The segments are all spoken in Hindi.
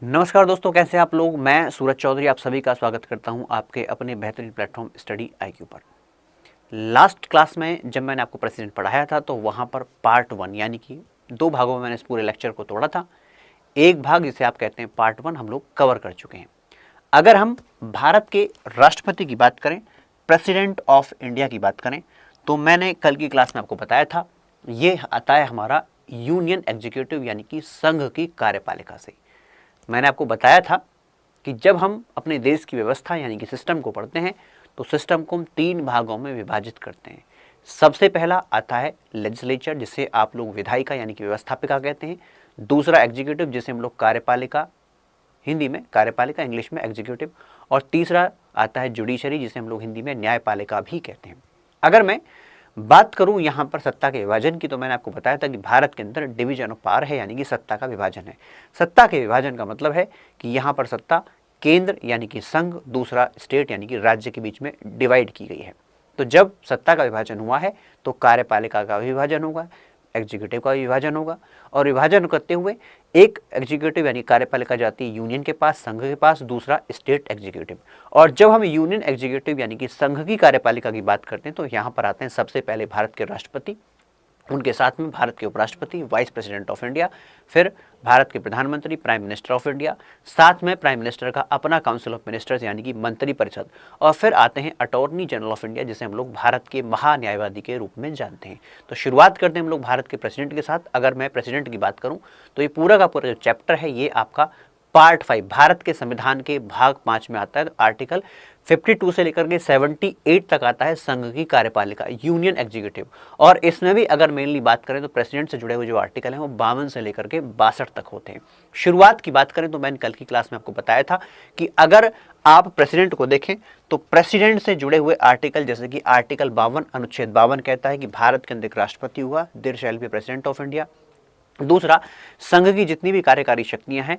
नमस्कार दोस्तों, कैसे हैं आप लोग। मैं सूरज चौधरी आप सभी का स्वागत करता हूं आपके अपने बेहतरीन प्लेटफॉर्म स्टडी आईक्यू पर। लास्ट क्लास में जब मैंने आपको प्रेसिडेंट पढ़ाया था तो वहां पर पार्ट 1 यानी कि दो भागों में मैंने इस पूरे लेक्चर को तोड़ा था। एक भाग जिसे आप कहते हैं पार्ट 1 हम लोग कवर कर चुके हैं। अगर हम भारत के राष्ट्रपति की बात करें, प्रेसिडेंट ऑफ इंडिया की बात करें, तो मैंने कल की क्लास में आपको बताया था ये आता है हमारा यूनियन एग्जीक्यूटिव यानी कि संघ की कार्यपालिका से। मैंने आपको बताया था कि जब हम अपने देश की व्यवस्था यानी कि सिस्टम को पढ़ते हैं तो सिस्टम को हम 3 भागों में विभाजित करते हैं। सबसे पहला आता है लेजिस्लेचर, जिसे आप लोग विधायिका यानी कि व्यवस्थापिका कहते हैं। दूसरा एग्जीक्यूटिव, जिसे हम लोग कार्यपालिका, हिंदी में कार्यपालिका, इंग्लिश में एग्जीक्यूटिव। और तीसरा आता है जुडिशरी, जिसे हम लोग हिंदी में न्यायपालिका भी कहते हैं। अगर मैं बात करूं यहां पर सत्ता के विभाजन की, तो मैंने आपको बताया था कि भारत के अंदर डिवीजन ऑफ पावर है, यानी कि सत्ता का विभाजन है। सत्ता के विभाजन का मतलब है कि यहां पर सत्ता केंद्र यानी कि संघ, दूसरा स्टेट यानी कि राज्य के बीच में डिवाइड की गई है। तो जब सत्ता का विभाजन हुआ है तो कार्यपालिका का विभाजन होगा, एग्जीक्यूटिव का विभाजन होगा, और विभाजन करते हुए एक एग्जीक्यूटिव यानी कार्यपालिका जाती है यूनियन के पास, संघ के पास, दूसरा स्टेट एग्जीक्यूटिव। और जब हम यूनियन एग्जीक्यूटिव यानी कि संघ की कार्यपालिका की बात करते हैं तो यहाँ पर आते हैं सबसे पहले भारत के राष्ट्रपति, उनके साथ में भारत के उपराष्ट्रपति, वाइस प्रेसिडेंट ऑफ इंडिया, फिर भारत के प्रधानमंत्री, प्राइम मिनिस्टर ऑफ इंडिया, साथ में प्राइम मिनिस्टर का अपना काउंसिल ऑफ मिनिस्टर्स यानी कि मंत्री परिषद, और फिर आते हैं अटॉर्नी जनरल ऑफ इंडिया, जिसे हम लोग भारत के महान्यायवादी के रूप में जानते हैं। तो शुरुआत करते हैं हम लोग भारत के प्रेसिडेंट के साथ। अगर मैं प्रेसिडेंट की बात करूं तो ये पूरा का पूरा जो चैप्टर है ये आपका पार्ट 5 भारत के संविधान के भाग 5 में आता है। तो आर्टिकल 52 से लेकर के 78 तक आता है संघ की कार्यपालिका, यूनियन एग्जीक्यूटिव। और इसमें भी अगर मेनली बात करें तो प्रेसिडेंट से जुड़े हुए जो आर्टिकल हैं वो 52 से लेकर के 62 तक होते हैं। शुरुआत की बात करें तो मैंने कल की क्लास में आपको बताया था कि अगर आप प्रेसिडेंट को देखें तो प्रेसिडेंट से जुड़े हुए आर्टिकल, जैसे कि आर्टिकल 52 अनुच्छेद 52 कहता है कि भारत के अंदर एक राष्ट्रपति हुआ, there shall be president of India. दूसरा, संघ की जितनी भी कार्यकारी शक्तियां हैं,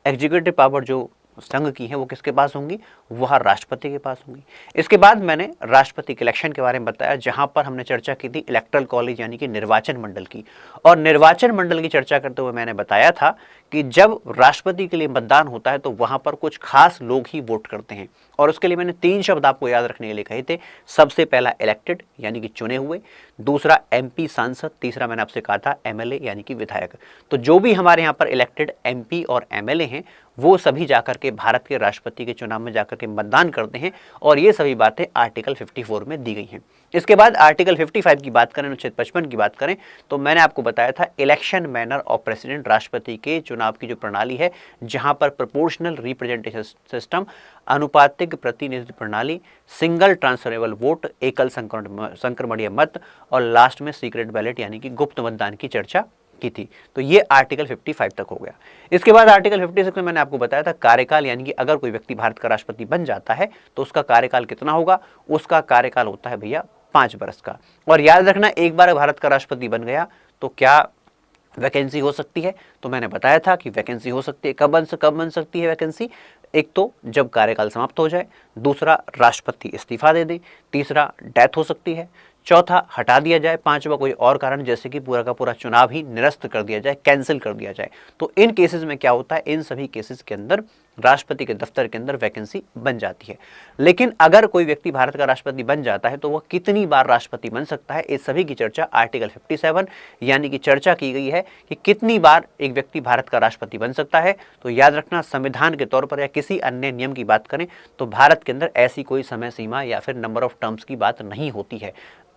एग्जीक्यूटिव पावर जो संघ की है वो किसके पास होंगी, वह राष्ट्रपति के पास होंगी। इसके बाद मैंने राष्ट्रपति के इलेक्शन के बारे में बताया, जहां पर हमने चर्चा की थी इलेक्टरल कॉलेज यानी कि निर्वाचन मंडल की। और निर्वाचन मंडल की चर्चा करते हुए मैंने बताया था कि जब राष्ट्रपति के लिए मतदान होता है तो वहां पर कुछ खास लोग ही वोट करते हैं, और उसके लिए मैंने 3 शब्द आपको याद रखने के लिए कहे थे। सबसे पहला इलेक्टेड यानी कि चुने हुए, दूसरा एमपी सांसद, तीसरा मैंने आपसे कहा था एमएलए यानी कि विधायक। तो जो भी हमारे यहाँ पर इलेक्टेड एमपी और एमएलए हैं वो सभी जाकर के भारत के राष्ट्रपति के चुनाव में जाकर के मतदान करते हैं, और ये सभी बातें आर्टिकल 54 में दी गई हैं। इसके बाद आर्टिकल 55 की बात करें, अनुच्छेद 55 की बात करें, तो मैंने आपको बताया था इलेक्शन मैनर ऑफ प्रेसिडेंट, राष्ट्रपति के चुनाव की जो प्रणाली है, जहां पर प्रोपोर्शनल रिप्रेजेंटेशन सिस्टम, अनुपातिक प्रतिनिधित्व प्रणाली, सिंगल ट्रांसफरेबल वोट, एकल संक्रमणीय मत, और लास्ट में सीक्रेट बैलेट यानी कि गुप्त मतदान की चर्चा की थी। तो ये आर्टिकल 55 तक हो गया। इसके बाद आर्टिकल 56 में मैंने आपको बताया था कार्यकाल, यानी कि अगर कोई व्यक्ति भारत का राष्ट्रपति बन जाता है तो उसका कार्यकाल कितना होगा। उसका कार्यकाल होता है भैया 5 वर्ष का। और याद रखना, एक बार भारत का राष्ट्रपति बन गया तो क्या वैकेंसी हो सकती है, तो मैंने बताया था कि वैकेंसी हो सकती है। कब बन सकती है वैकेंसी, एक तो जब कार्यकाल समाप्त हो जाए, दूसरा राष्ट्रपति इस्तीफा दे दे, तीसरा डेथ हो सकती है, चौथा हटा दिया जाए, पांचवा कोई और कारण जैसे कि पूरा का पूरा चुनाव ही निरस्त कर दिया जाए, कैंसिल कर दिया जाए। तो इन केसेस में क्या होता है, इन सभी केसेस के अंदर राष्ट्रपति के दफ्तर के अंदर वैकेंसी बन जाती है। लेकिन अगर कोई व्यक्ति भारत का राष्ट्रपति बन जाता है तो वह कितनी बार राष्ट्रपति बन सकता है, इस सभी की चर्चा आर्टिकल 57 यानी कि चर्चा की गई है कि कितनी बार एक व्यक्ति भारत का राष्ट्रपति बन सकता है। तो याद रखना, संविधान के तौर पर या किसी अन्य नियम की बात करें तो भारत के अंदर ऐसी कोई समय सीमा या फिर नंबर ऑफ टर्म्स की बात नहीं होती है।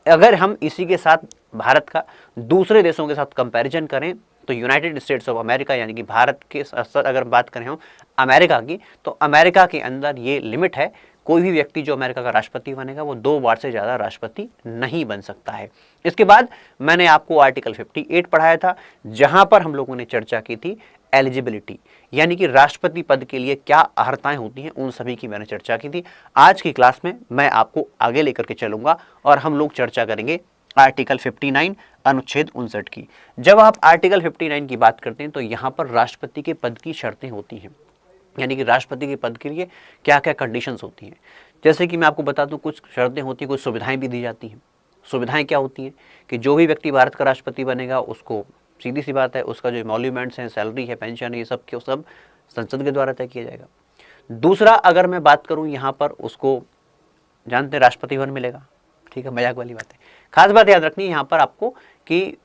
अगर हम इसी के साथ भारत का दूसरे देशों के साथ कंपैरिजन करें तो यूनाइटेड स्टेट्स ऑफ अमेरिका यानी कि भारत के साथ अगर बात करें हम अमेरिका की, तो अमेरिका के अंदर ये लिमिट है, कोई भी व्यक्ति जो अमेरिका का राष्ट्रपति बनेगा वो 2 बार से ज़्यादा राष्ट्रपति नहीं बन सकता है। इसके बाद मैंने आपको आर्टिकल 58 पढ़ाया था, जहां पर हम लोगों ने चर्चा की थी एलिजिबिलिटी, यानी कि राष्ट्रपति पद के लिए क्या अर्हताएं होती हैं, उन सभी की मैंने चर्चा की थी। आज की क्लास में मैं आपको आगे लेकर के चलूंगा और हम लोग चर्चा करेंगे आर्टिकल 59 अनुच्छेद 59 की। जब आप आर्टिकल 59 की बात करते हैं तो यहाँ पर राष्ट्रपति के पद की शर्तें होती हैं, यानी कि राष्ट्रपति के पद के लिए क्या क्या कंडीशंस होती हैं। जैसे कि मैं आपको बता दूं, कुछ शर्तें होती हैं, कुछ सुविधाएं भी दी जाती हैं। सुविधाएं क्या होती हैं कि जो भी व्यक्ति भारत का राष्ट्रपति बनेगा उसको सीधी सी बात है, उसका जो एमोल्यूमेंट्स हैं, सैलरी है, पेंशन है, ये सब के सब संसद के द्वारा तय किया जाएगा। दूसरा, अगर मैं बात करूं यहाँ पर, उसको जानते हैं राष्ट्रपति भवन मिलेगा, ठीक है, मजाक वाली बात है। खास बात याद रखनी है यहाँ पर आपको कि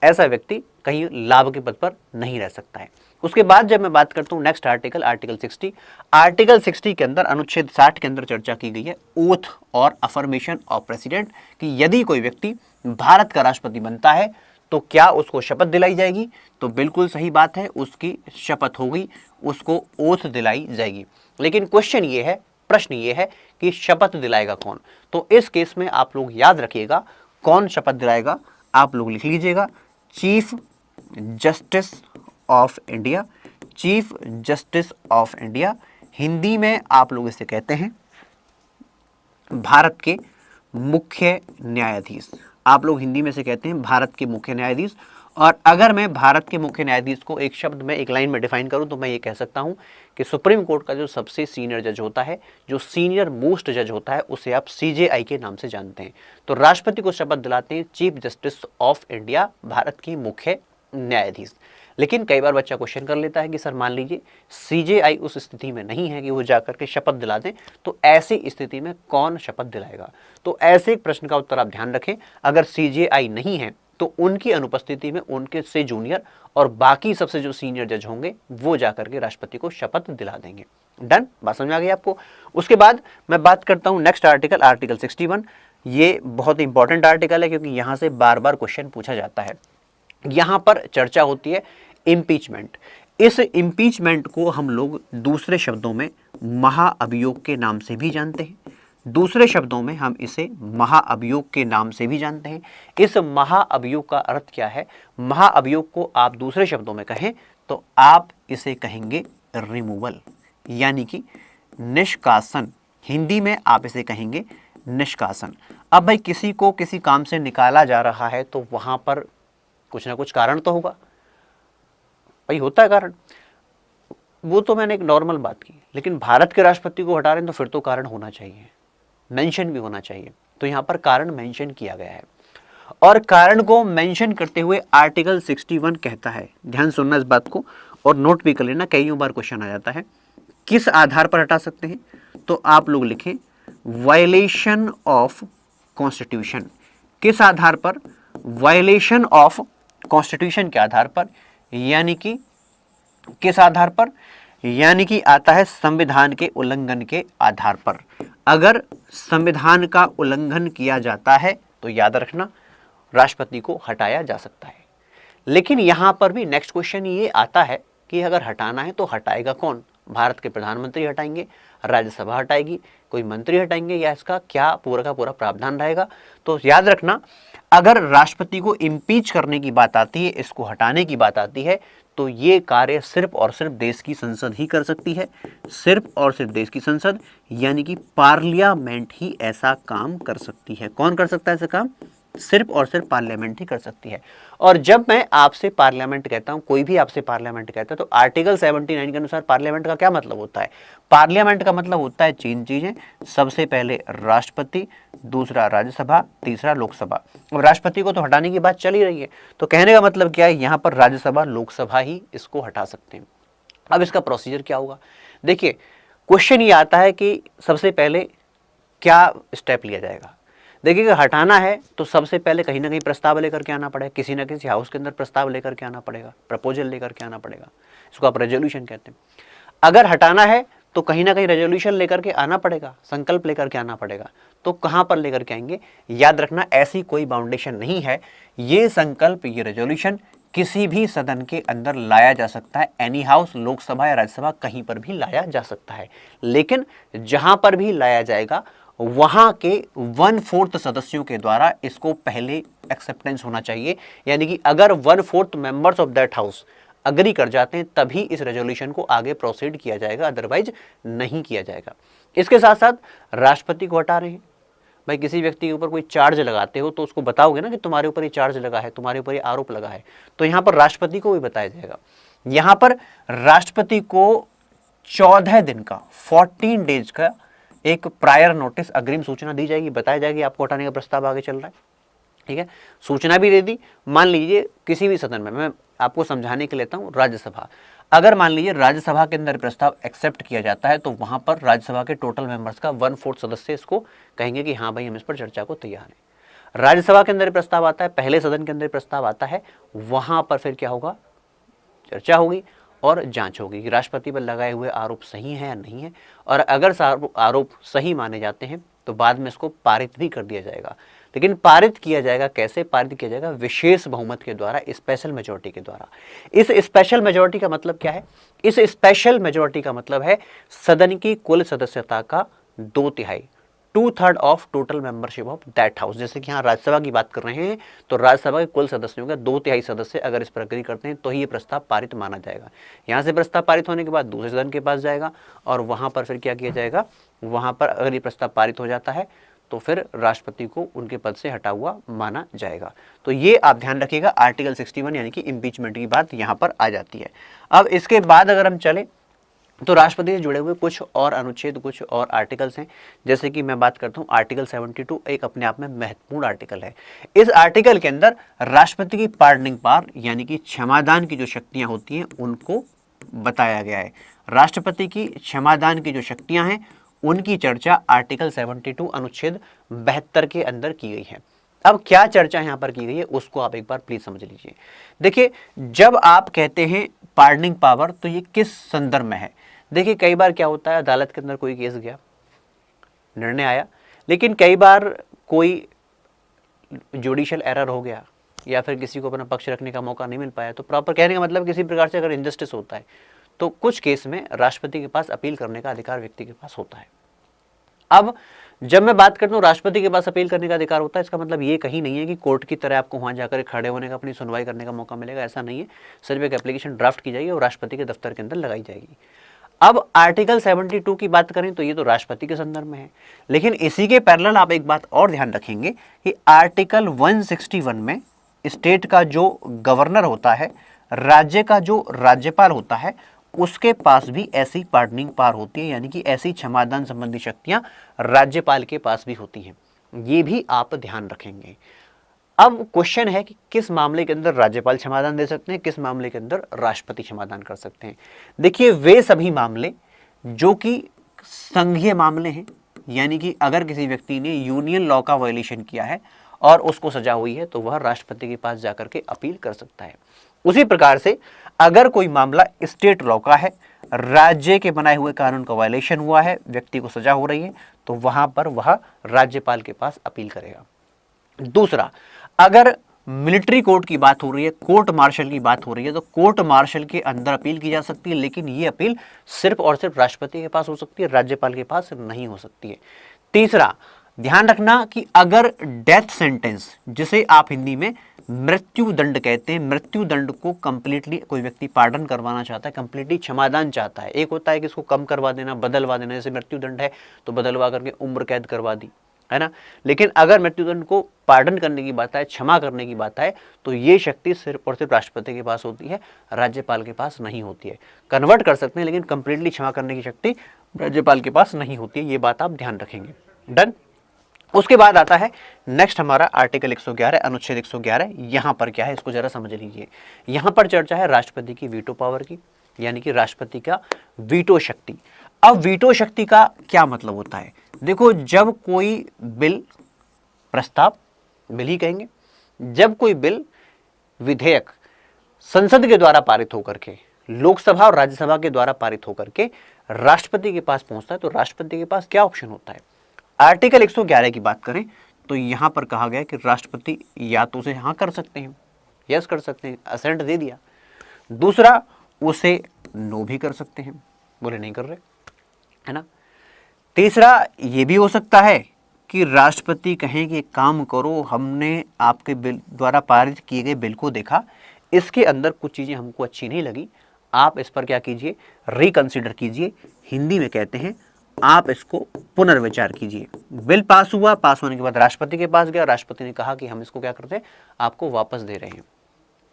ऐसा व्यक्ति कहीं लाभ के पद पर नहीं रह सकता है। उसके बाद जब मैं बात करता हूँ नेक्स्ट आर्टिकल, आर्टिकल 60, आर्टिकल 60 के अंदर अनुच्छेद 60 के अंदर चर्चा की गई है ओथ और अफर्मेशन ऑफ प्रेसिडेंट, कि यदि कोई व्यक्ति भारत का राष्ट्रपति बनता है तो क्या उसको शपथ दिलाई जाएगी। तो बिल्कुल सही बात है, उसकी शपथ होगी, उसको ओथ दिलाई जाएगी। लेकिन क्वेश्चन ये है, प्रश्न ये है कि शपथ दिलाएगा कौन। तो इस केस में आप लोग याद रखिएगा कौन शपथ दिलाएगा, आप लोग लिख लीजिएगा, chief justice of India. Chief justice of India, Hindi में आप लोग इसे कहते हैं भारत के मुख्य न्यायाधीश। आप लोग हिंदी में से कहते हैं भारत के मुख्य न्यायाधीश। और अगर मैं भारत के मुख्य न्यायाधीश को एक शब्द में, एक लाइन में डिफाइन करूं तो मैं ये कह सकता हूं कि सुप्रीम कोर्ट का जो सबसे सीनियर जज होता है, जो सीनियर मोस्ट जज होता है, उसे आप CJI के नाम से जानते हैं। तो राष्ट्रपति को शपथ दिलाते हैं chief justice of India, Bharat की मुख्य न्यायाधीश। लेकिन कई बार बच्चा क्वेश्चन कर लेता है कि सर मान लीजिए CJI उस स्थिति में नहीं है कि वो जाकर के शपथ दिला दें, तो ऐसी स्थिति में कौन शपथ दिलाएगा। तो ऐसे एक प्रश्न का उत्तर आप ध्यान रखें, अगर CJI नहीं है तो उनकी अनुपस्थिति में उनके से जूनियर और बाकी सबसे जो सीनियर जज होंगे वो जाकर के राष्ट्रपति को शपथ दिला देंगे। डन, बात समझ आ गई आपको। उसके बाद मैं बात करता हूं नेक्स्ट आर्टिकल, आर्टिकल 61। ये बहुत इंपॉर्टेंट आर्टिकल है क्योंकि यहां से बार बार क्वेश्चन पूछा जाता है। यहां पर चर्चा होती है इम्पीचमेंट। इस इम्पीचमेंट को हम लोग दूसरे शब्दों में महाअभियोग के नाम से भी जानते हैं। दूसरे शब्दों में हम इसे महाअभियोग के नाम से भी जानते हैं। इस महाअभियोग का अर्थ क्या है? महाअभियोग को आप दूसरे शब्दों में कहें तो आप इसे कहेंगे रिमूवल, यानी कि निष्कासन। हिंदी में आप इसे कहेंगे निष्कासन। अब भाई किसी को किसी काम से निकाला जा रहा है तो वहां पर कुछ ना कुछ कारण तो होगा, भाई होता है कारण। वो तो मैंने एक नॉर्मल बात की, लेकिन भारत के राष्ट्रपति को हटा रहे हैं तो फिर तो कारण होना चाहिए, मेंशन भी होना चाहिए। तो यहाँ पर कारण मेंशन किया गया है और कारण को मेंशन करते हुए आर्टिकल 61 कहता है, ध्यान सुनना इस बात को और नोट भी कर लेना, कई बार क्वेश्चन आ जाता है, किस आधार पर हटा सकते हैं। तो आप लोग लिखें वायलेशन ऑफ कॉन्स्टिट्यूशन। किस आधार पर? वायलेशन ऑफ कॉन्स्टिट्यूशन के आधार पर, यानी कि किस आधार पर? यानी कि आता है संविधान के उल्लंघन के आधार पर। अगर संविधान का उल्लंघन किया जाता है तो याद रखना राष्ट्रपति को हटाया जा सकता है। लेकिन यहां पर भी नेक्स्ट क्वेश्चन ये आता है कि अगर हटाना है तो हटाएगा कौन? भारत के प्रधानमंत्री हटाएंगे, राज्यसभा हटाएगी, कोई मंत्री हटाएंगे, या इसका क्या पूरा का पूरा प्रावधान रहेगा? तो याद रखना अगर राष्ट्रपति को इम्पीच करने की बात आती है, इसको हटाने की बात आती है, तो ये कार्य सिर्फ और सिर्फ देश की संसद ही कर सकती है। सिर्फ और सिर्फ देश की संसद, यानी कि पार्लियामेंट ही ऐसा काम कर सकती है। कौन कर सकता है ऐसा काम? सिर्फ और सिर्फ पार्लियामेंट ही कर सकती है। और जब मैं आपसे पार्लियामेंट कहता हूं, कोई भी आपसे पार्लियामेंट कहता है, तो आर्टिकल 79 के अनुसार पार्लियामेंट का क्या मतलब होता है? पार्लियामेंट का मतलब होता है 3 चीजें, सबसे पहले राष्ट्रपति, दूसरा राज्यसभा, तीसरा लोकसभा। अब राष्ट्रपति को तो हटाने की बात चल ही रही है, तो कहने का मतलब क्या है, यहाँ पर राज्यसभा लोकसभा ही इसको हटा सकते हैं। अब इसका प्रोसीजर क्या होगा? देखिए क्वेश्चन ये आता है कि सबसे पहले क्या स्टेप लिया जाएगा। देखिएगा हटाना है तो सबसे पहले कहीं ना कहीं प्रस्ताव लेकर के आना पड़ेगा, किसी ना किसी हाउस के अंदर प्रस्ताव लेकर के आना पड़ेगा, प्रपोजल लेकर के आना पड़ेगा, इसको आप रेजोल्यूशन कहते हैं। अगर हटाना है तो कहीं ना कहीं रेजोल्यूशन लेकर के आना पड़ेगा, संकल्प लेकर के आना पड़ेगा। तो कहां पर लेकर के आएंगे? याद रखना ऐसी कोई बाउंडेशन नहीं है, ये संकल्प, ये रेजोल्यूशन किसी भी सदन के अंदर लाया जा सकता है। एनी हाउस, लोकसभा या राज्यसभा, कहीं पर भी लाया जा सकता है। लेकिन जहां पर भी लाया जाएगा वहां के 1/4 सदस्यों के द्वारा इसको पहले एक्सेप्टेंस होना चाहिए, यानी कि अगर 1/4 members of that house agree कर जाते हैं तभी इस रेजोल्यूशन को आगे प्रोसीड किया जाएगा, अदरवाइज नहीं किया जाएगा। इसके साथ साथ राष्ट्रपति को हटा रहे हैं, भाई किसी व्यक्ति के ऊपर कोई चार्ज लगाते हो तो उसको बताओगे ना कि तुम्हारे ऊपर ये चार्ज लगा है, तुम्हारे ऊपर ये आरोप लगा है, तो यहाँ पर राष्ट्रपति को भी बताया जाएगा। यहाँ पर राष्ट्रपति को 14 दिन का, 14 डेज का एक प्रायर नोटिस, अग्रिम सूचना दी जाएगी, बताया जाएगी आपको हटाने का प्रस्ताव आगे चल रहा है, ठीक है। सूचना भी दे दी। मान लीजिए किसी भी सदन में, मैं आपको समझाने के लिए लेता हूं, राज्यसभा, अगर मान लीजिए राज्यसभा के अंदर प्रस्ताव एक्सेप्ट किया जाता है तो वहां पर राज्यसभा के टोटल मेंबर्स का 1/4 सदस्य इसको कहेंगे कि हाँ भाई हम इस पर चर्चा को तैयार हैं। राज्यसभा के अंदर प्रस्ताव आता है, पहले सदन के अंदर प्रस्ताव आता है, वहां पर फिर क्या होगा, चर्चा होगी और जांच होगी कि राष्ट्रपति पर लगाए हुए आरोप सही है या नहीं है, और अगर आरोप सही माने जाते हैं तो बाद में इसको पारित भी कर दिया जाएगा। लेकिन पारित किया जाएगा कैसे? पारित किया जाएगा विशेष बहुमत के द्वारा, स्पेशल मेजोरिटी के द्वारा। इस स्पेशल मेजोरिटी का मतलब क्या है? इस स्पेशल मेजोरिटी का मतलब है सदन की कुल सदस्यता का 2/3, 2/3 of total membership of that house. जैसे कि यहाँ राज्यसभा की बात कर रहे हैं तो राज्यसभा के कुल सदस्यों का 2/3 सदस्य अगर इस पर अग्री करते हैं तो ही ये प्रस्ताव पारित माना जाएगा। यहाँ से प्रस्ताव पारित होने के बाद दूसरे सदन के पास जाएगा और वहां पर फिर क्या किया जाएगा, वहां पर अगर ये प्रस्ताव पारित हो जाता है तो फिर राष्ट्रपति को उनके पद से हटा हुआ माना जाएगा। तो ये आप ध्यान रखिएगा, आर्टिकल 61 यानी कि इम्पीचमेंट की बात यहाँ पर आ जाती है। अब इसके बाद अगर हम चले तो राष्ट्रपति से जुड़े हुए कुछ और अनुच्छेद, कुछ और आर्टिकल्स हैं। जैसे कि मैं बात करता हूँ आर्टिकल 72, एक अपने आप में महत्वपूर्ण आर्टिकल है। इस आर्टिकल के अंदर राष्ट्रपति की पार्डनिंग पावर यानी कि क्षमादान की जो शक्तियां होती हैं उनको बताया गया है। राष्ट्रपति की क्षमादान की जो शक्तियां हैं उनकी चर्चा आर्टिकल 72 अनुच्छेद 72 के अंदर की गई है। अब क्या चर्चा यहाँ पर की गई है उसको आप एक बार प्लीज समझ लीजिए। देखिए, जब आप कहते हैं पार्डनिंग पावर तो ये किस संदर्भ में है? देखिए, कई बार क्या होता है, अदालत के अंदर कोई केस गया, निर्णय आया, लेकिन कई बार कोई जुडिशियल एरर हो गया या फिर किसी को अपना पक्ष रखने का मौका नहीं मिल पाया। तो प्रॉपर कहने का मतलब किसी प्रकार से अगर इनजस्टिस होता है तो कुछ केस में राष्ट्रपति के पास अपील करने का अधिकार व्यक्ति के पास होता है। अब जब मैं बात करता हूँ राष्ट्रपति के पास अपील करने का अधिकार होता है, इसका मतलब ये कहीं नहीं है कि कोर्ट की तरह आपको वहां जाकर खड़े होने का, अपनी सुनवाई करने का मौका मिलेगा, ऐसा नहीं है। सिर्फ एक एप्लीकेशन ड्राफ्ट की जाएगी और राष्ट्रपति के दफ्तर के अंदर लगाई जाएगी। अब आर्टिकल 72 की बात करें तो ये तो राष्ट्रपति के संदर्भ में है, लेकिन इसी के पैरेलल आप एक बात और ध्यान रखेंगे कि आर्टिकल 161 में स्टेट का जो गवर्नर होता है, राज्य का जो राज्यपाल होता है, उसके पास भी ऐसी पार्डनिंग पावर होती है, यानी कि ऐसी क्षमादान संबंधी शक्तियां राज्यपाल के पास भी होती हैं। ये भी आप ध्यान रखेंगे। अब क्वेश्चन है कि किस मामले के अंदर राज्यपाल क्षमादान दे सकते हैं, किस मामले के अंदर राष्ट्रपति क्षमादान कर सकते हैं। देखिए, वे सभी मामले जो कि संघीय मामले हैं, यानी कि अगर किसी व्यक्ति ने यूनियन लॉ का वायलेशन किया है और उसको सजा हुई है तो वह राष्ट्रपति के पास जाकर के अपील कर सकता है। उसी प्रकार से अगर कोई मामला स्टेट लॉ का है, राज्य के बनाए हुए कानून का वायलेशन हुआ है, व्यक्ति को सजा हो रही है, तो वहां पर वह राज्यपाल के पास अपील करेगा। दूसरा, अगर मिलिट्री कोर्ट की बात हो रही है, कोर्ट मार्शल की बात हो रही है, तो कोर्ट मार्शल के अंदर अपील की जा सकती है, लेकिन ये अपील सिर्फ और सिर्फ राष्ट्रपति के पास हो सकती है, राज्यपाल के पास नहीं हो सकती है। तीसरा, ध्यान रखना कि अगर डेथ सेंटेंस, जिसे आप हिंदी में मृत्यु दंड कहते हैं, मृत्यु दंड को कंप्लीटली कोई व्यक्ति पार्डन करवाना चाहता है, कंप्लीटली क्षमादान चाहता है। एक होता है कि इसको कम करवा देना, बदलवा देना, जैसे मृत्यु दंड है तो बदलवा करके उम्र कैद करवा दी, है ना। लेकिन अगर मृत्युदंड को पार्डन करने की बात है, क्षमा करने की बात है, तो ये शक्ति सिर्फ और सिर्फ राष्ट्रपति के पास होती है, राज्यपाल के पास नहीं होती है। कन्वर्ट कर सकते हैं लेकिन कंप्लीटली क्षमा करने की शक्ति राज्यपाल के पास नहीं होती है, ये बात आप ध्यान रखेंगे। डन। उसके बाद आता है नेक्स्ट हमारा आर्टिकल 111, अनुच्छेद 111। यहां पर क्या है इसको जरा समझ लीजिए। यहां पर चर्चा है राष्ट्रपति की वीटो पावर की, यानी कि राष्ट्रपति का वीटो शक्ति। अब वीटो शक्ति का क्या मतलब होता है? देखो, जब कोई बिल, प्रस्ताव, बिल ही कहेंगे, जब कोई बिल, विधेयक संसद के द्वारा पारित होकर के, लोकसभा और राज्यसभा के द्वारा पारित होकर के राष्ट्रपति के पास पहुंचता है, तो राष्ट्रपति के पास क्या ऑप्शन होता है? आर्टिकल 111 की बात करें तो यहां पर कहा गया कि राष्ट्रपति या तो उसे हाँ कर सकते हैं, यस कर सकते हैं, असेंट दे दिया। दूसरा, उसे नो भी कर सकते हैं, बोले नहीं कर रहे, है ना। तीसरा, ये भी हो सकता है कि राष्ट्रपति कहें कि काम करो, हमने आपके बिल द्वारा पारित किए गए बिल को देखा, इसके अंदर कुछ चीजें हमको अच्छी नहीं लगी, आप इस पर क्या कीजिए, रिकंसिडर कीजिए। हिंदी में कहते हैं आप इसको पुनर्विचार कीजिए। बिल पास हुआ, पास होने के बाद राष्ट्रपति के पास गया, राष्ट्रपति ने कहा कि हम इसको क्या करते हैं, आपको वापस दे रहे हैं।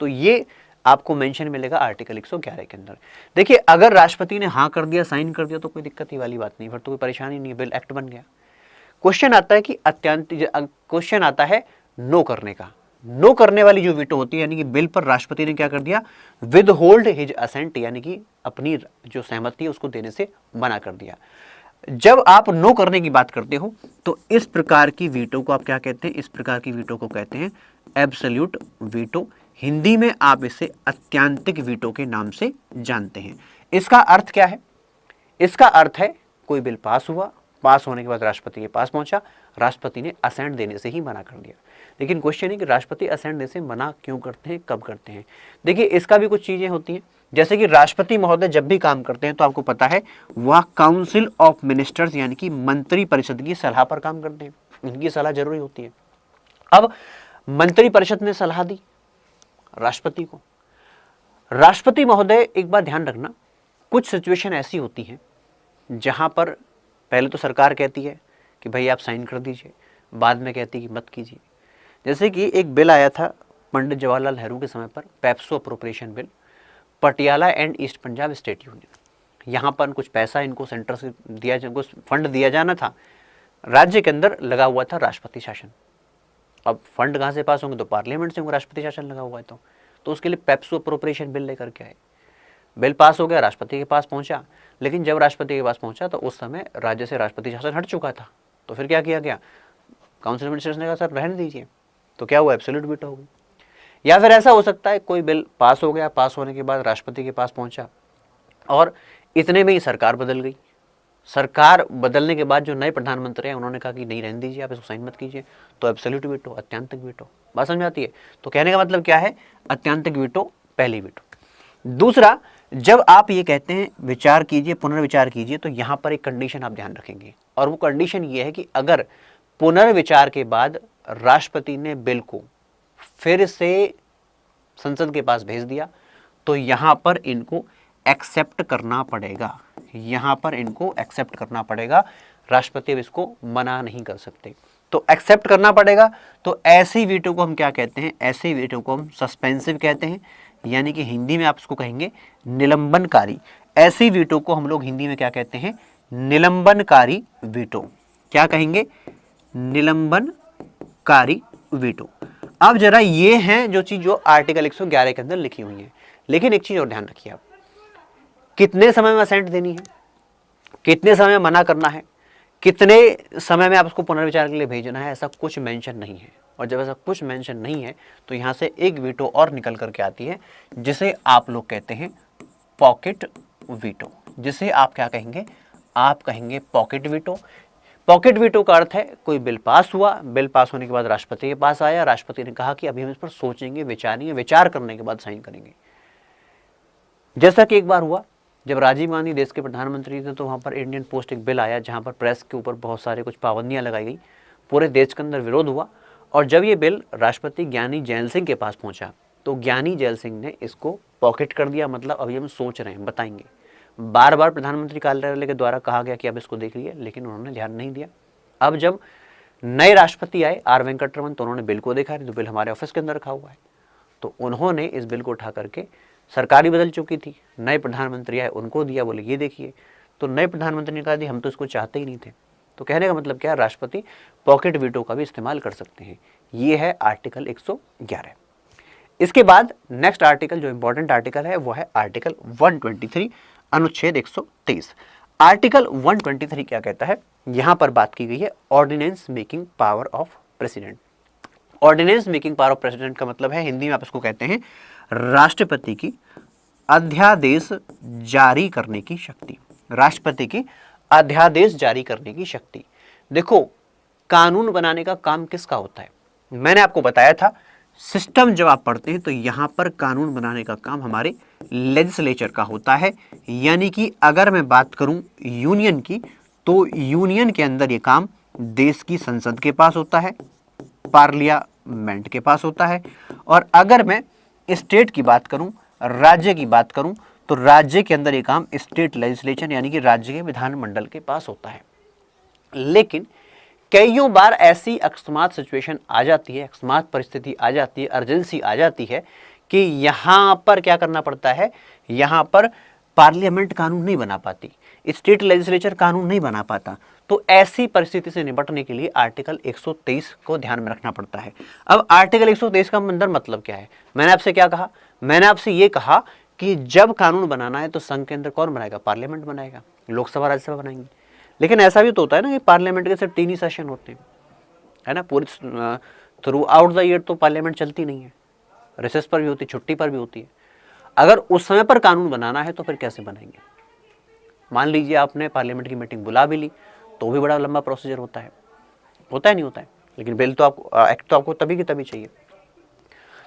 तो ये आपको मेंशन मिलेगा आर्टिकल 111 के अंदर। देखिए, अगर राष्ट्रपति ने हाँ कर दिया, साइन कर दिया, तो कोई दिक्कत ही वाली बात नहीं, फिर तो कोई परेशानी नहीं, बिल एक्ट बन गया। क्वेश्चन आता है कि क्वेश्चन आता है नो करने का। नो करने वाली जो वीटो होती है, यानी कि बिल पर राष्ट्रपति ने क्या कर दिया, विद होल्ड हिज असेंट, यानी कि अपनी जो सहमति है उसको देने से मना कर दिया। जब आप नो करने की बात करते हो तो इस प्रकार की वीटो को आप क्या कहते हैं, इस प्रकार की वीटो को कहते हैं एब्सोल्यूट वीटो। हिंदी में आप इसे अत्यंतिक वीटो के नाम से जानते हैं। इसका अर्थ क्या है? इसका अर्थ है कोई बिल पास हुआ, पास होने के बाद राष्ट्रपति के पास पहुंचा, राष्ट्रपति ने असेंट देने से ही मना कर दिया। लेकिन क्वेश्चन है कि राष्ट्रपति असेंट देने से मना क्यों करते हैं, कब करते हैं? देखिए, इसका भी कुछ चीजें होती हैं, जैसे कि राष्ट्रपति महोदय जब भी काम करते हैं तो आपको पता है वह काउंसिल ऑफ मिनिस्टर्स यानी कि मंत्री परिषद की सलाह पर काम करते हैं, उनकी सलाह जरूरी होती है। अब मंत्री परिषद ने सलाह दी राष्ट्रपति को। राष्ट्रपति महोदय, एक बात ध्यान रखना, कुछ सिचुएशन ऐसी होती हैं जहां पर पहले तो सरकार कहती है कि भाई आप साइन कर दीजिए, बाद में कहती है कि मत कीजिए। जैसे कि एक बिल आया था पंडित जवाहरलाल नेहरू के समय पर, PEPSU appropriation bill, Patiala and east Punjab state union. यहाँ पर कुछ पैसा इनको सेंटर से दिया, कुछ फंड दिया जाना था, राज्य के अंदर लगा हुआ था राष्ट्रपति शासन। अब फंड कहाँ से पास होंगे? तो पार्लियामेंट से होंगे, राष्ट्रपति शासन लगा हुआ है तो उसके लिए पैप्सो अप्रोप्रिएशन बिल लेकर के आए। बिल पास हो गया, राष्ट्रपति के पास पहुंचा, लेकिन जब राष्ट्रपति के पास पहुंचा तो उस समय राज्य से राष्ट्रपति शासन हट चुका था। तो फिर क्या किया गया? काउंसिल मिनिस्टर्स ने कहा सर रहने दीजिए। तो क्या हुआ? एब्सोल्यूट वीटो हो गई। या फिर ऐसा हो सकता है कोई बिल पास हो गया, पास होने के बाद राष्ट्रपति के पास पहुंचा और इतने में ही सरकार बदल गई। सरकार बदलने के बाद जो नए प्रधानमंत्री हैं उन्होंने कहा कि नहीं रहने दीजिए, आप इसको साइन मत कीजिए, तो एब्सोल्यूट वीटो, अत्यंतिक वीटो। बात समझ आती है? तो कहने का मतलब क्या है? अत्यंतिक वीटो पहली वीटो। दूसरा, जब आप ये कहते हैं विचार कीजिए, पुनर्विचार कीजिए, तो यहाँ पर एक कंडीशन आप ध्यान रखेंगे, और वो कंडीशन ये है कि अगर पुनर्विचार के बाद राष्ट्रपति ने बिल को फिर से संसद के पास भेज दिया तो यहां पर इनको एक्सेप्ट करना पड़ेगा, यहां पर इनको एक्सेप्ट करना पड़ेगा। राष्ट्रपति अब इसको मना नहीं कर सकते, तो एक्सेप्ट करना पड़ेगा। तो ऐसी वीटो को हम क्या कहते हैं? ऐसी वीटो को हम सस्पेंसिव कहते हैं, यानी कि हिंदी में आप इसको कहेंगे निलंबनकारी। ऐसी वीटो को हम लोग हिंदी में क्या कहते हैं? निलंबनकारी वीटो। क्या कहेंगे? निलंबनकारी वीटो। अब जरा ये हैं जो चीज जो आर्टिकल 111 के अंदर लिखी हुई है, लेकिन एक चीज और ध्यान रखिए आप, कितने समय में असेंट देनी है, कितने समय में मना करना है, कितने समय में आप उसको पुनर्विचार के लिए भेजना है, ऐसा कुछ मेंशन नहीं है। और जब ऐसा कुछ मेंशन नहीं है तो यहां से एक वीटो और निकल करके आती है जिसे आप लोग कहते हैं पॉकेट वीटो। जिसे आप क्या कहेंगे? आप कहेंगे पॉकेट वीटो। पॉकेट वीटो का अर्थ है कोई बिल पास हुआ, बिल पास होने के बाद राष्ट्रपति के पास आया, राष्ट्रपति ने कहा कि अभी हम इस पर सोचेंगे, विचारेंगे, विचार करने के बाद साइन करेंगे। जैसा कि एक बार हुआ जब राजीव गांधी देश के प्रधानमंत्री थे तो वहां पर इंडियन पोस्ट एक बिल आया जहां पर प्रेस के ऊपर बहुत सारे कुछ पाबंदियां लगाई गई, पूरे देश के अंदर विरोध हुआ। और जब ये बिल राष्ट्रपति ज्ञानी जैल सिंह के पास पहुंचा तो ज्ञानी जैल सिंह ने इसको पॉकेट कर दिया, मतलब अभी हम सोच रहे हैं, बताएंगे। बार बार प्रधानमंत्री कार्यालय के द्वारा कहा गया कि अब इसको देख लिए, लेकिन उन्होंने ध्यान नहीं दिया। अब जब नए राष्ट्रपति आए आर वेंकटरमन, तो उन्होंने बिल को देखा, तो बिल हमारे ऑफिस के अंदर रखा हुआ है, तो उन्होंने इस बिल को उठा करके, सरकार ही बदल चुकी थी, नए प्रधानमंत्री आए, उनको दिया, बोले ये देखिए। तो नए प्रधानमंत्री ने कहा दी हम तो इसको चाहते ही नहीं थे। तो कहने का मतलब क्या है? राष्ट्रपति पॉकेट वीटो का भी इस्तेमाल कर सकते हैं। ये है आर्टिकल 111। इसके बाद नेक्स्ट आर्टिकल जो इंपॉर्टेंट आर्टिकल है वो है आर्टिकल 123 अनुच्छेद 123। आर्टिकल 123 क्या कहता है? यहां पर बात की गई है ordinance making power of president. Ordinance making power of president का मतलब है, हिंदी में आप इसको कहते हैं राष्ट्रपति की अध्यादेश जारी करने की शक्ति। राष्ट्रपति की अध्यादेश जारी करने की शक्ति। देखो, कानून बनाने का काम किसका होता है? मैंने आपको बताया था सिस्टम जब आप पढ़ते हैं तो यहां पर कानून बनाने का काम हमारे लेजिस्लेचर का होता है। यानी कि अगर मैं बात करूं यूनियन की, तो यूनियन के अंदर ये काम देश की संसद के पास होता है, पार्लियामेंट के पास होता है। और अगर मैं स्टेट की बात करूं, राज्य की बात करूं, तो राज्य के अंदर ये काम स्टेट लेजिस्लेचर यानी कि राज्य के विधानमंडल के पास होता है। लेकिन कईयों बार ऐसी अकस्मात सिचुएशन आ जाती है, अकस्मात परिस्थिति आ जाती है, अर्जेंसी आ जाती है कि यहाँ पर क्या करना पड़ता है, यहाँ पर पार्लियामेंट कानून नहीं बना पाती। स्टेट लेजिस्लेचर कानून नहीं बना पाता। तो ऐसी परिस्थिति से निपटने के लिए आर्टिकल 123 को ध्यान में रखना पड़ता है। अब आर्टिकल 123 का अंदर मतलब क्या है? मैंने आपसे क्या कहा? मैंने आपसे ये कहा कि जब कानून बनाना है तो संघ के अंदर कौन बनाएगा? पार्लियामेंट बनाएगा, लोकसभा राज्यसभा बनाएंगी। लेकिन ऐसा भी तो होता है ना कि पार्लियामेंट के सिर्फ 3 ही सेशन होते हैं, है ना। पूरी थ्रू आउट द ईयर तो पार्लियामेंट चलती नहीं है, रिसेस पर भी होती है, छुट्टी पर भी होती है। अगर उस समय पर कानून बनाना है तो फिर कैसे बनाएंगे? मान लीजिए आपने पार्लियामेंट की मीटिंग बुला भी ली तो भी बड़ा लंबा प्रोसीजर होता है नहीं होता है। लेकिन बिल तो आपको, एक्ट तो आपको तभी की तभी चाहिए।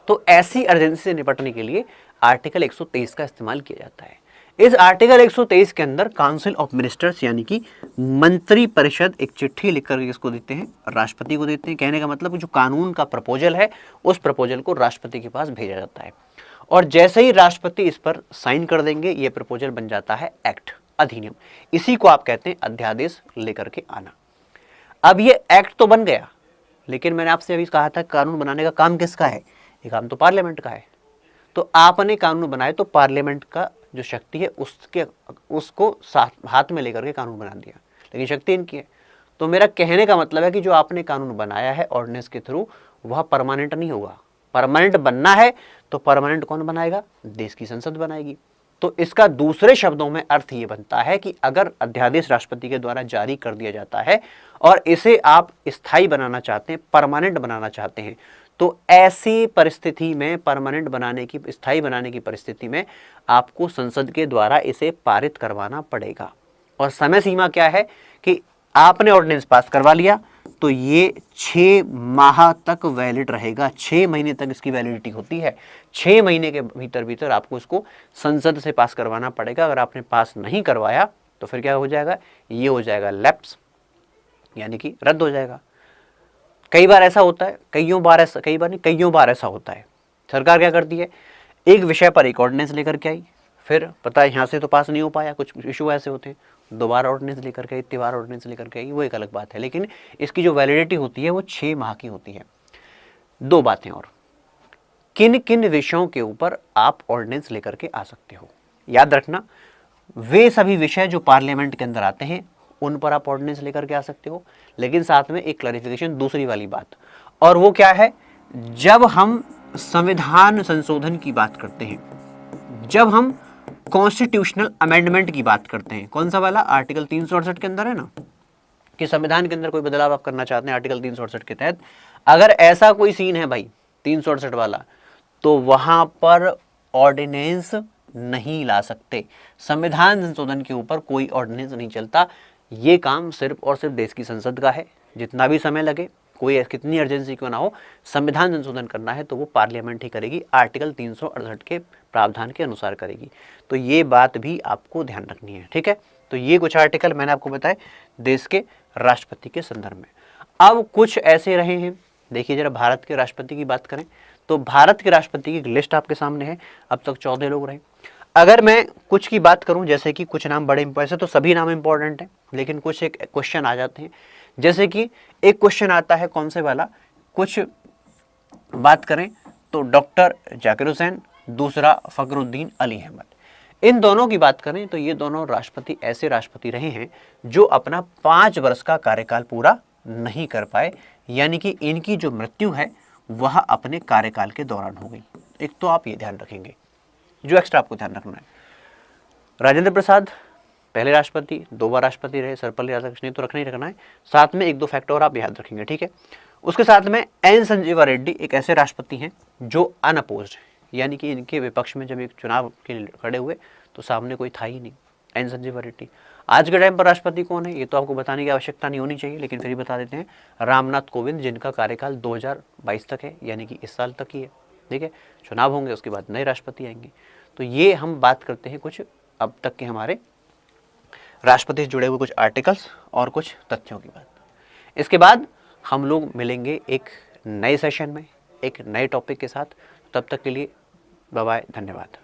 तो ऐसी अर्जेंसी से निपटने के लिए आर्टिकल 123 का इस्तेमाल किया जाता है। इस आर्टिकल 123 के अंदर काउंसिल ऑफ मिनिस्टर्स यानी कि मंत्री परिषद एक चिट्ठी लिखकर इसको देते हैं, राष्ट्रपति को देते हैं। कहने का मतलब जो कानून का प्रपोजल है उस प्रपोजल को राष्ट्रपति के पास भेजा जाता है और जैसे ही राष्ट्रपति इस पर साइन कर देंगे ये प्रपोजल बन जाता है एक्ट, अधिनियम। इसी को आप कहते हैं अध्यादेश लेकर के आना। अब ये एक्ट तो बन गया, लेकिन मैंने आपसे अभी कहा था कानून बनाने का काम किसका है? ये काम तो पार्लियामेंट का है। तो आपने कानून बनाए तो पार्लियामेंट का जो शक्ति है उसको साथ हाथ में लेकर के कानून बना दिया, लेकिन शक्ति इनकी है। तो मेरा कहने का मतलब है कि जो आपने कानून बनाया है ऑर्डिनेंस के थ्रू, वह परमानेंट नहीं होगा। परमानेंट बनना है तो परमानेंट कौन बनाएगा? देश की संसद बनाएगी। तो इसका दूसरे शब्दों में अर्थ ये बनता है कि अगर अध्यादेश राष्ट्रपति के द्वारा जारी कर दिया जाता है और इसे आप स्थायी बनाना चाहते हैं, परमानेंट बनाना चाहते हैं, तो ऐसी परिस्थिति में परमानेंट बनाने की, स्थायी बनाने की परिस्थिति में आपको संसद के द्वारा इसे पारित करवाना पड़ेगा। और समय सीमा क्या है कि आपने ऑर्डिनेंस पास करवा लिया तो ये 6 माह तक वैलिड रहेगा। 6 महीने तक इसकी वैलिडिटी होती है। 6 महीने के भीतर आपको इसको संसद से पास करवाना पड़ेगा। अगर आपने पास नहीं करवाया तो फिर क्या हो जाएगा? ये हो जाएगा लैप्स, यानी कि रद्द हो जाएगा। कई बार ऐसा होता है, कईयों बार ऐसा होता है। सरकार क्या करती है, एक विषय पर एक ऑर्डिनेंस लेकर के आई, फिर पता है यहाँ से तो पास नहीं हो पाया, कुछ इशू ऐसे होते हैं, दोबारा ऑर्डिनेंस लेकर के आई, तिबार ऑर्डिनेंस लेकर के आई, वो एक अलग बात है। लेकिन इसकी जो वैलिडिटी होती है वो 6 माह की होती है। 2 बातें और, किन किन विषयों के ऊपर आप ऑर्डिनेंस लेकर के आ सकते हो? याद रखना, वे सभी विषय जो पार्लियामेंट के अंदर आते हैं उन पर आप ऑर्डिनेंस लेकर के आ सकते हो। लेकिन साथ में एक क्लैरिफिकेशन, दूसरी वाली बात, और वो क्या है? जब हम संविधान संशोधन की बात करते हैं, जब हम कॉन्स्टिट्यूशनल अमेंडमेंट की बात करते हैं, कौन सा वाला? आर्टिकल 368 के अंदर है ना कि संविधान के अंदर कोई बदलाव आप करना चाहते हैं आर्टिकल 368 के तहत, अगर ऐसा कोई सीन है भाई 368 वाला, तो वहां पर ऑर्डिनेंस नहीं ला सकते। संविधान संशोधन के ऊपर कोई ऑर्डिनेंस नहीं चलता। ये काम सिर्फ और सिर्फ देश की संसद का है। जितना भी समय लगे, कोई कितनी अर्जेंसी क्यों ना हो, संविधान संशोधन करना है तो वो पार्लियामेंट ही करेगी, आर्टिकल 368 के प्रावधान के अनुसार करेगी। तो ये बात भी आपको ध्यान रखनी है, ठीक है। तो ये कुछ आर्टिकल मैंने आपको बताए देश के राष्ट्रपति के संदर्भ में। अब कुछ ऐसे रहे हैं, देखिए जरा भारत के राष्ट्रपति की बात करें तो भारत के राष्ट्रपति की एक लिस्ट आपके सामने है। अब तक 14 लोग रहे। अगर मैं कुछ की बात करूं, जैसे कि कुछ नाम बड़े वैसे तो सभी नाम इंपॉर्टेंट हैं, लेकिन कुछ एक क्वेश्चन आ जाते हैं। जैसे कि एक क्वेश्चन आता है, कौन से वाला? कुछ बात करें तो डॉक्टर जाकिर हुसैन, दूसरा फखरुद्दीन अली अहमद। इन दोनों की बात करें तो ये दोनों राष्ट्रपति ऐसे राष्ट्रपति रहे हैं जो अपना 5 वर्ष का कार्यकाल पूरा नहीं कर पाए, यानी कि इनकी जो मृत्यु है वह अपने कार्यकाल के दौरान हो गई। एक तो आप ये ध्यान रखेंगे, जो एक्स्ट्रा आपको ध्यान रखना है, राजेंद्र प्रसाद पहले राष्ट्रपति, 2 बार राष्ट्रपति रहे, सर्वपल्ली राधाकृष्णन, तो रखना ही रखना है। साथ में 1-2 फैक्ट और आप याद रखेंगे, ठीक है। उसके साथ में एन संजीवा रेड्डी एक ऐसे राष्ट्रपति हैं जो अनअपोज्ड, यानी कि इनके विपक्ष में जब एक चुनाव के लिए खड़े हुए तो सामने कोई था ही नहीं, एन संजीवा रेड्डी। आज के टाइम पर राष्ट्रपति कौन है ये तो आपको बताने की आवश्यकता नहीं होनी चाहिए, लेकिन फिर भी बता देते हैं, रामनाथ कोविंद, जिनका कार्यकाल 2022 तक है, यानी कि इस साल तक ही है, ठीक है। चुनाव होंगे, उसके बाद नए राष्ट्रपति आएंगे। तो ये हम बात करते हैं कुछ अब तक के हमारे राष्ट्रपति से जुड़े हुए कुछ आर्टिकल्स और कुछ तथ्यों की बात। इसके बाद हम लोग मिलेंगे एक नए सेशन में एक नए टॉपिक के साथ। तब तक के लिए बाय बाय, धन्यवाद।